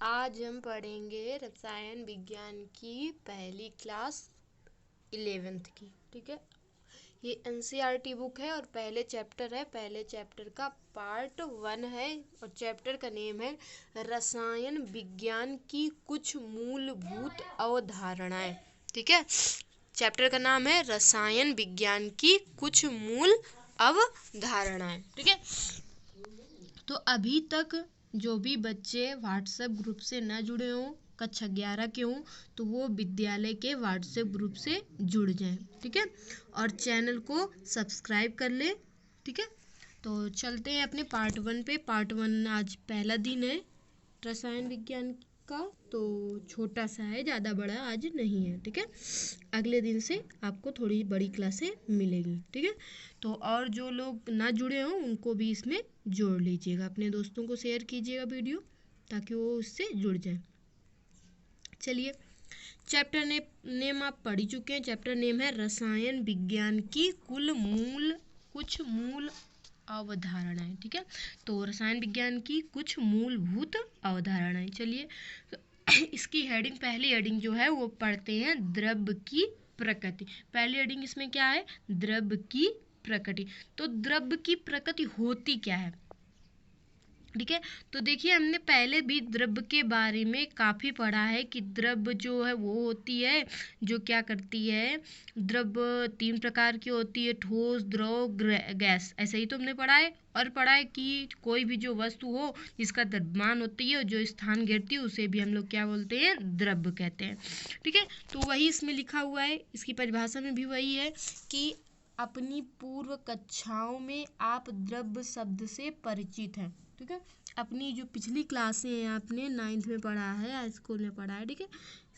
आज हम पढ़ेंगे रसायन विज्ञान की पहली क्लास 11th की। ठीक है, ये एनसीईआरटी बुक है और पहले चैप्टर है। पहले चैप्टर का पार्ट 1 है और चैप्टर का नेम है रसायन विज्ञान की कुछ मूलभूत अवधारणाएं। ठीक है, चैप्टर का नाम है रसायन विज्ञान की कुछ मूल अवधारणाएं। ठीक है, तो अभी तक जो भी बच्चे व्हाट्सएप ग्रुप से न जुड़े हों, कक्षा 11 के हों, तो वो विद्यालय के व्हाट्सएप ग्रुप से जुड़ जाएं। ठीक है, और चैनल को सब्सक्राइब कर ले। ठीक है, तो चलते हैं अपने पार्ट 1 पे। पार्ट 1 आज पहला दिन है रसायन विज्ञान का, तो छोटा सा है, ज़्यादा बड़ा आज नहीं है। ठीक है, अगले दिन से आपको थोड़ी बड़ी क्लासें मिलेगी। ठीक है, तो और जो लोग ना जुड़े हों उनको भी इसमें जोड़ लीजिएगा, अपने दोस्तों को शेयर कीजिएगा वीडियो, ताकि वो उससे जुड़ जाए। चलिए, चैप्टर नेम आप पढ़ ही चुके हैं। चैप्टर नेम है रसायन विज्ञान की कुछ मूल अवधारणाएं। ठीक है, तो रसायन विज्ञान की कुछ मूलभूत अवधारणाएं। चलिए, तो इसकी हेडिंग, पहली हेडिंग जो है वो पढ़ते हैं, द्रव्य की प्रकृति। पहली हेडिंग इसमें क्या है? द्रव्य की प्रकृति। तो द्रव्य की प्रकृति होती क्या है? ठीक है, तो देखिए, हमने पहले भी द्रव्य के बारे में काफ़ी पढ़ा है कि द्रव्य जो है वो होती है जो क्या करती है। द्रव्य 3 प्रकार की होती है, ठोस, द्रव, गैस। ऐसे ही तो हमने पढ़ा है। और पढ़ा है कि कोई भी जो वस्तु हो जिसका द्रव्यमान होती है और जो स्थान घेरती है उसे भी हम लोग क्या बोलते हैं? द्रव्य कहते हैं। ठीक है, तो वही इसमें लिखा हुआ है, इसकी परिभाषा में भी वही है कि अपनी पूर्व कक्षाओं में आप द्रव्य शब्द से परिचित हैं। ठीक है, अपनी जो पिछली क्लासें हैं आपने 9th में पढ़ा है, हाई स्कूल में पढ़ा है। ठीक है,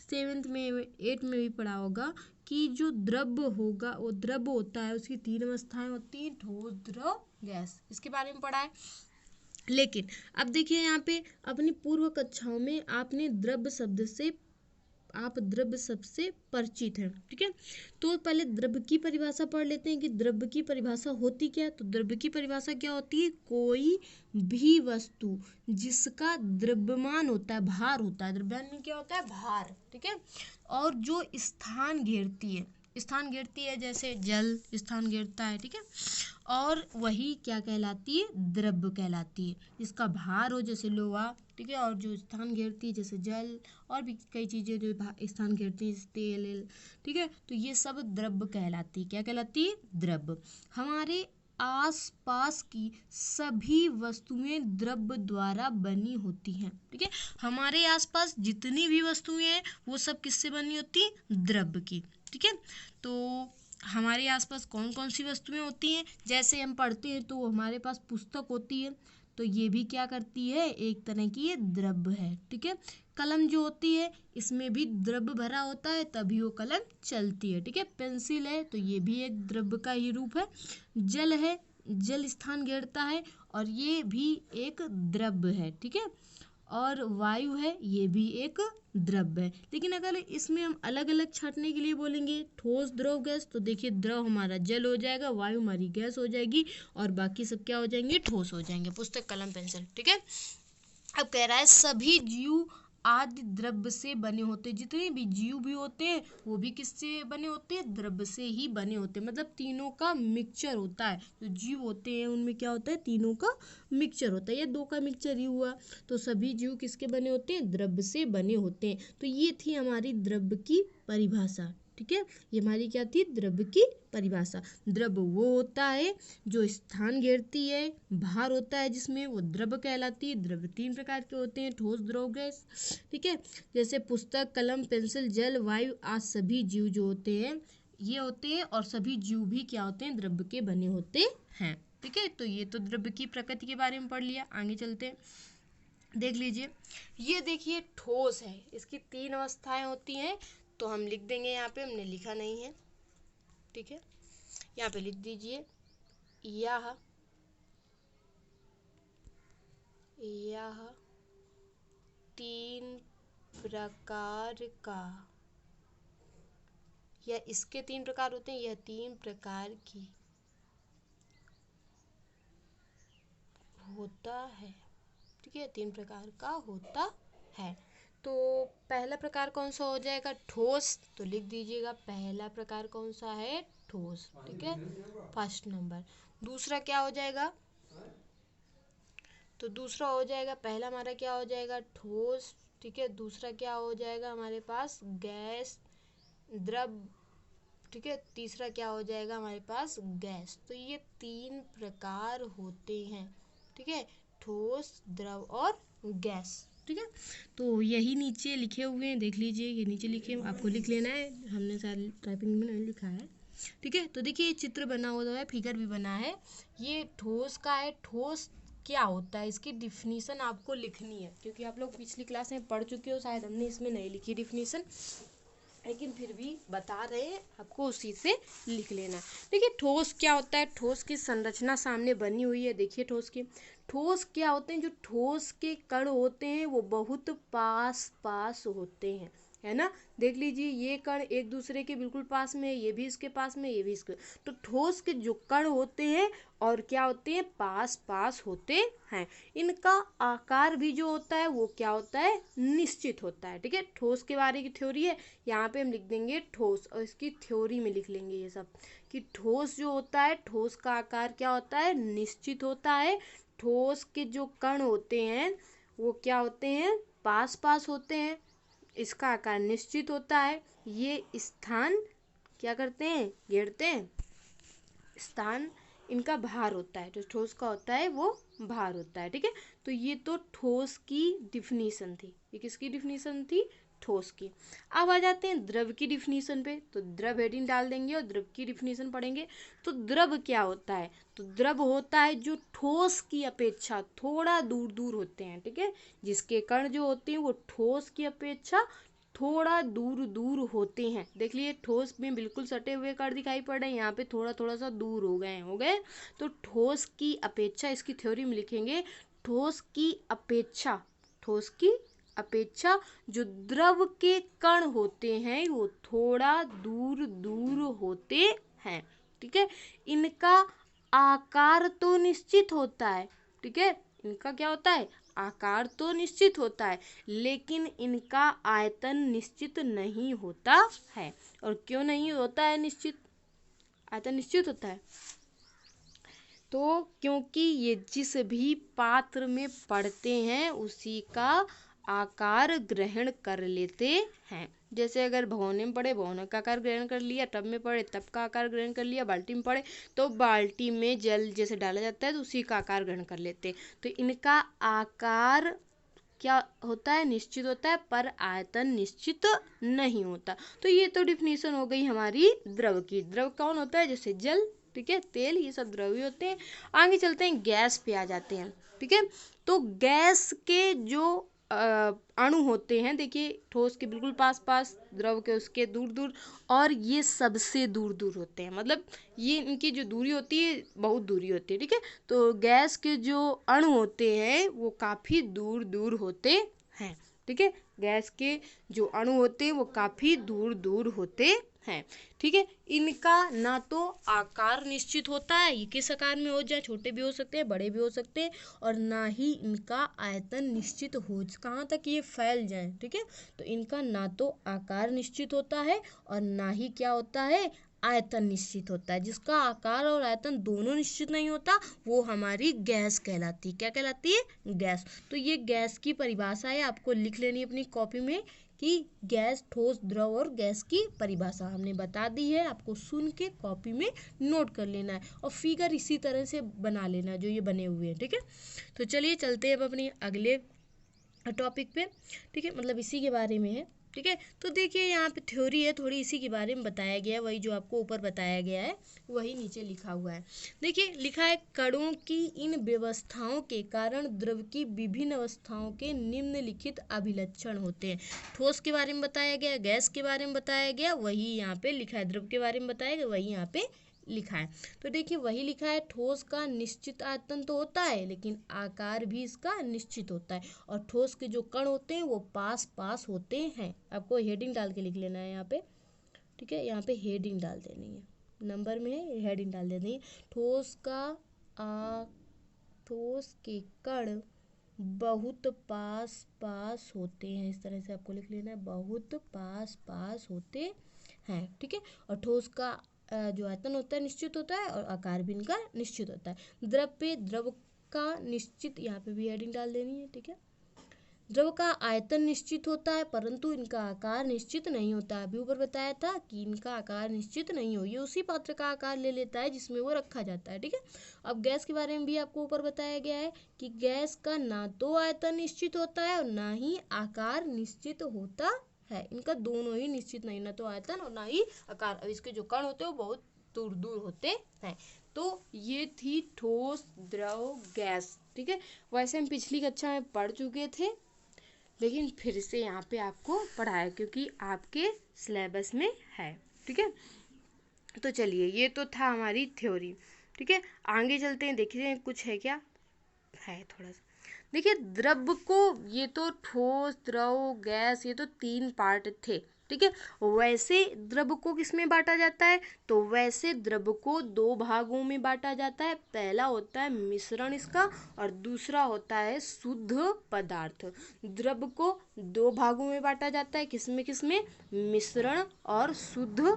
7th में 8th में भी पढ़ा होगा कि जो द्रव्य होगा वो द्रव्य होता है, उसकी 3 अवस्थाएं होती हैं, ठोस, द्रव, गैस। इसके बारे में पढ़ा है। लेकिन अब देखिए, यहाँ पे अपनी पूर्व कक्षाओं में आपने द्रव्य शब्द से परिचित हैं। ठीक है, तो पहले द्रव्य की परिभाषा पढ़ लेते हैं कि द्रव्य की परिभाषा होती क्या है। तो द्रव्य की परिभाषा क्या होती है? कोई भी वस्तु जिसका द्रव्यमान होता है, भार होता है। द्रव्यमान में क्या होता है? भार। ठीक है, और जो स्थान घेरती है, जैसे जल स्थान घेरता है। ठीक है, और वही क्या कहलाती है? द्रव्य कहलाती है। इसका भार हो, जैसे लोहा। ठीक है, और जो स्थान घेरती है जैसे जल, और भी कई चीज़ें जो स्थान घेरती है, जैसे तेल। ठीक है, तो ये सब द्रव्य कहलाती है। क्या कहलाती है? द्रव्य। हमारे आसपास की सभी वस्तुएं द्रव्य द्वारा बनी होती हैं। ठीक है, हमारे आसपास जितनी भी वस्तुएं हैं वो सब किससे बनी होती हैं? द्रव्य की। ठीक है, तो हमारे आसपास कौन कौन सी वस्तुएं होती हैं? जैसे हम पढ़ते हैं तो हमारे पास पुस्तक होती है, तो ये भी क्या करती है? एक तरह की ये द्रव्य है। ठीक है, कलम जो होती है इसमें भी द्रव्य भरा होता है, तभी वो कलम चलती है। ठीक है, पेंसिल है तो ये भी एक द्रव्य का ही रूप है। जल है, जल स्थान घेरता है और ये भी एक द्रव्य है। ठीक है, और वायु है, ये भी एक द्रव्य है। लेकिन अगर इसमें हम अलग अलग छांटने के लिए बोलेंगे, ठोस, द्रव, गैस, तो देखिए, द्रव हमारा जल हो जाएगा, वायु हमारी गैस हो जाएगी, और बाकी सब क्या हो जाएंगे? ठोस हो जाएंगे, पुस्तक, कलम, पेंसिल। ठीक है, अब कह रहा है सभी जीव आदि द्रव्य से बने होते हैं। जितने भी जीव भी होते हैं वो भी किससे बने होते हैं? द्रव्य से ही बने होते हैं। मतलब तीनों का मिक्सचर होता है। जो जीव होते हैं उनमें क्या होता है? तीनों का मिक्सचर होता है। ये 2 का मिक्सचर ही हुआ, तो सभी जीव किसके बने होते हैं? द्रव्य से बने होते हैं। तो ये थी हमारी द्रव्य की परिभाषा। ठीक है, ये हमारी क्या थी? द्रव्य की परिभाषा। द्रव्य वो होता है जो स्थान घेरती है, भार होता है जिसमें, वो द्रव्य कहलाती है। द्रव्य 3 प्रकार के होते हैं, ठोस, द्रव, गैस। ठीक है, जैसे पुस्तक, कलम, पेंसिल, जल, वायु, आज सभी जीव जो होते हैं ये होते हैं, और सभी जीव भी क्या होते हैं? द्रव्य के बने होते हैं। ठीक है, तो ये तो द्रव्य की प्रकृति के बारे में पढ़ लिया। आगे चलते हैं, देख लीजिए। ये देखिए, ठोस है, इसकी 3 अवस्थाएं होती हैं, तो हम लिख देंगे। यहाँ पे हमने लिखा नहीं है। ठीक है, यहाँ पे लिख दीजिए, यह 3 प्रकार का, या इसके 3 प्रकार होते हैं, यह 3 प्रकार की होता है। ठीक है, 3 प्रकार का होता है। तो पहला प्रकार कौन सा हो जाएगा? ठोस। तो लिख दीजिएगा पहला प्रकार कौन सा है? ठोस। ठीक है, फर्स्ट नंबर। दूसरा क्या हो जाएगा? तो दूसरा हो जाएगा, पहला हमारा क्या हो जाएगा? ठोस। ठीक है, दूसरा क्या हो जाएगा हमारे पास? गैस, द्रव। ठीक है, तीसरा क्या हो जाएगा हमारे पास? गैस। तो ये तीन प्रकार होते हैं। ठीक है, ठोस, द्रव और गैस। ठीक है, तो यही नीचे लिखे हुए हैं, देख लीजिए, ये नीचे लिखे, आपको लिख लेना है, हमने सारी टाइपिंग में नहीं लिखा है। ठीक है, तो देखिए ये चित्र बना हुआ है, फिगर भी बना है, ये ठोस का है। ठोस क्या होता है, इसकी डिफिनीशन आपको लिखनी है, क्योंकि आप लोग पिछली क्लास में पढ़ चुके हो, शायद हमने इसमें नहीं लिखी डिफिनीशन, लेकिन फिर भी बता रहे हैं आपको, उसी से लिख लेना। देखिए ठोस क्या होता है, ठोस की संरचना सामने बनी हुई है, देखिए ठोस की। ठोस क्या होते हैं? जो ठोस के कण होते हैं वो बहुत पास पास होते हैं, है ना। देख लीजिए ये कण एक दूसरे के बिल्कुल पास में है, ये भी इसके पास में, ये भी इसके। तो ठोस के जो कण होते हैं और क्या होते हैं? पास पास होते हैं। इनका आकार भी जो होता है वो क्या होता है? निश्चित होता है। ठीक है, ठोस के बारे की थ्योरी है, यहाँ पे हम लिख देंगे ठोस, और इसकी थ्योरी में लिख लेंगे ये सब, कि ठोस जो होता है, ठोस का आकार क्या होता है? निश्चित होता है। ठोस के जो कण होते हैं वो क्या होते हैं? पास पास होते हैं। इसका आकार निश्चित होता है। ये स्थान क्या करते हैं? घेरते हैं। स्थान इनका भार होता है, जो ठोस का होता है वो भार होता है। ठीक है, तो ये तो ठोस की डिफिनीशन थी। ये किसकी डिफिनीशन थी? ठोस की। अब आ जाते हैं द्रव की डिफिनीशन पे, तो द्रव हेडिंग डाल देंगे और द्रव की डिफिनीशन पढ़ेंगे। तो द्रव क्या होता है? तो द्रव होता है जो ठोस की अपेक्षा थोड़ा दूर दूर होते हैं। ठीक है, जिसके कण जो होते हैं वो ठोस की अपेक्षा थोड़ा दूर दूर होते हैं। देख लिए ठोस में बिल्कुल सटे हुए कण दिखाई पड़ रहे हैं, यहाँ पे थोड़ा थोड़ा सा दूर हो गए। तो ठोस की अपेक्षा, इसकी थ्योरी में लिखेंगे, ठोस की अपेक्षा, ठोस की अपेक्षा जो द्रव के कण होते हैं वो थोड़ा दूर दूर होते हैं। ठीक है, इनका आकार तो निश्चित होता है। ठीक है, इनका क्या होता है? आकार तो निश्चित होता है, लेकिन इनका आयतन निश्चित नहीं होता है। और क्यों नहीं होता है निश्चित? आयतन निश्चित होता है तो क्योंकि ये जिस भी पात्र में पड़ते हैं उसी का आकार ग्रहण कर लेते हैं। जैसे अगर भगोने में पड़े, भगोने का आकार ग्रहण कर लिया, टब में पड़े, तब का आकार ग्रहण कर लिया, बाल्टी में पड़े तो बाल्टी में जल जैसे डाला जाता है तो उसी का आकार ग्रहण कर लेते हैं। तो इनका आकार क्या होता है? निश्चित होता है, पर आयतन निश्चित नहीं होता। तो ये तो डिफिनीशन हो गई हमारी द्रव की। द्रव कौन होता है? जैसे जल, ठीक है, तेल, ये सब द्रव ही होते हैं। आगे चलते हैं, गैस पे आ जाते हैं। ठीक है, तो गैस के जो अणु होते हैं, देखिए ठोस के बिल्कुल पास पास, द्रव के उसके दूर दूर, और ये सबसे दूर दूर होते हैं, मतलब ये इनकी जो दूरी होती है बहुत दूरी होती है। ठीक है, तो गैस के जो अणु होते हैं वो काफ़ी दूर दूर होते हैं। ठीक है, गैस के जो अणु होते हैं वो काफ़ी दूर दूर होते हैं। ठीक है, इनका ना तो आकार निश्चित होता है, ये किस आकार में हो जाए, छोटे भी हो सकते हैं, बड़े भी हो सकते हैं, और ना ही इनका आयतन निश्चित हो, कहाँ तक ये फैल जाए। ठीक है, तो इनका ना तो आकार निश्चित होता है और ना ही क्या होता है? आयतन निश्चित होता है। जिसका आकार और आयतन दोनों निश्चित नहीं होता वो हमारी गैस कहलाती है। क्या कहलाती है? गैस। तो ये गैस की परिभाषा है, आपको लिख लेनी है अपनी कॉपी में, कि गैस, ठोस, द्रव और गैस की परिभाषा हमने बता दी है, आपको सुन के कॉपी में नोट कर लेना है, और फिगर इसी तरह से बना लेना जो ये बने हुए हैं। ठीक है, तो चलिए चलते हैं अब अपने अगले टॉपिक पे। ठीक है, मतलब इसी के बारे में है। ठीक है, तो देखिए यहाँ पे थ्योरी है, थोड़ी इसी के बारे में बताया गया है, वही जो आपको ऊपर बताया गया है वही नीचे लिखा हुआ है। देखिए लिखा है, कणों की इन व्यवस्थाओं के कारण द्रव की विभिन्न अवस्थाओं के निम्नलिखित अभिलक्षण होते हैं। ठोस के बारे में बताया गया, गैस के बारे में बताया गया, वही यहाँ पे लिखा है, द्रव के बारे में बताया गया, वही यहाँ पे लिखा है। तो देखिए वही लिखा है, ठोस का निश्चित आयतन तो होता है लेकिन आकार भी इसका निश्चित होता है, और ठोस के जो कण होते हैं वो पास पास होते हैं। आपको हेडिंग डाल के लिख लेना है यहाँ पे। ठीक है, यहाँ पे हेडिंग डाल देनी है, नंबर में है, हेडिंग डाल देनी है। ठोस का ठोस के कण बहुत पास पास होते हैं, इस तरह से आपको लिख लेना है, बहुत पास पास होते हैं। ठीक है, और ठोस का जो आयतन होता है निश्चित होता है और आकार भी इनका निश्चित होता है। द्रव पे द्रव का निश्चित, यहाँ पे भी हेडिंग डाल देनी है। ठीक है, द्रव का आयतन निश्चित होता है परंतु इनका आकार निश्चित नहीं होता। अभी ऊपर बताया था कि इनका आकार निश्चित नहीं हो, ये उसी पात्र का आकार ले लेता है जिसमें वो रखा जाता है। ठीक है, अब गैस के बारे में भी आपको ऊपर बताया गया है कि गैस का ना तो आयतन निश्चित होता है और ना ही आकार निश्चित होता है। इनका दोनों ही निश्चित नहीं, ना तो आयतन और ना ही आकार। अब इसके जो कण होते हैं वो बहुत दूर दूर होते हैं। तो ये थी ठोस, द्रव, गैस। ठीक है, वैसे हम पिछली कक्षा में पढ़ चुके थे लेकिन फिर से यहाँ पे आपको पढ़ाया क्योंकि आपके सिलेबस में है। ठीक है, तो चलिए ये तो था हमारी थ्योरी। ठीक है, आगे चलते हैं, देखते हैं कुछ है क्या है थोड़ा सा। देखिए द्रव को, ये तो ठोस, द्रव, गैस, ये तो 3 पार्ट थे। ठीक है, वैसे द्रव को किस में बांटा जाता है, तो वैसे द्रव को 2 भागों में बांटा जाता है। पहला होता है मिश्रण इसका और दूसरा होता है शुद्ध पदार्थ। द्रव को 2 भागों में बांटा जाता है, किसमें मिश्रण और शुद्ध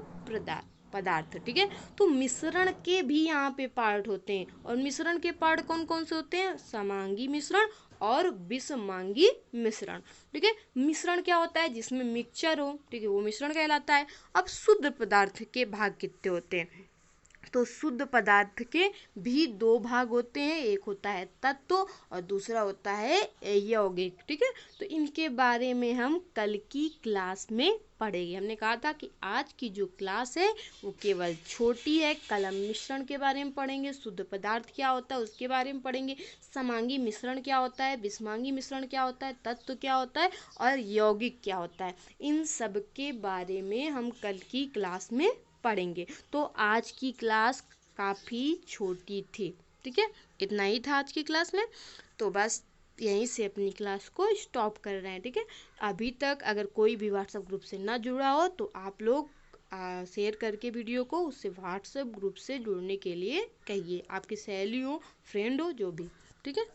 पदार्थ। ठीक है, तो मिश्रण के भी यहाँ पे पार्ट होते हैं और मिश्रण के पार्ट कौन कौन से होते हैं, समांगी मिश्रण और विषमांगी मिश्रण। ठीक है, मिश्रण क्या होता है, जिसमें मिक्सचर हो, ठीक है, वो मिश्रण कहलाता है। अब शुद्ध पदार्थ के भाग कितने होते हैं, तो शुद्ध पदार्थ के भी 2 भाग होते हैं, एक होता है तत्व और दूसरा होता है यौगिक। ठीक है, तो इनके बारे में हम कल की क्लास में पढ़ेंगे। हमने कहा था कि आज की जो क्लास है वो केवल छोटी है। कल हम मिश्रण के बारे में पढ़ेंगे, शुद्ध पदार्थ क्या होता है उसके बारे में पढ़ेंगे, समांगी मिश्रण क्या होता है, विषमांगी मिश्रण क्या होता है, तत्व क्या होता है और यौगिक क्या होता है, इन सब के बारे में हम कल की क्लास में पढ़ेंगे। तो आज की क्लास काफ़ी छोटी थी। ठीक है, इतना ही था आज की क्लास में, तो बस यहीं से अपनी क्लास को स्टॉप कर रहे हैं। ठीक है, अभी तक अगर कोई भी व्हाट्सएप ग्रुप से ना जुड़ा हो तो आप लोग शेयर करके वीडियो को उससे व्हाट्सएप ग्रुप से जुड़ने के लिए कहिए, आपकी सहेली हो, फ्रेंड हो, जो भी। ठीक है।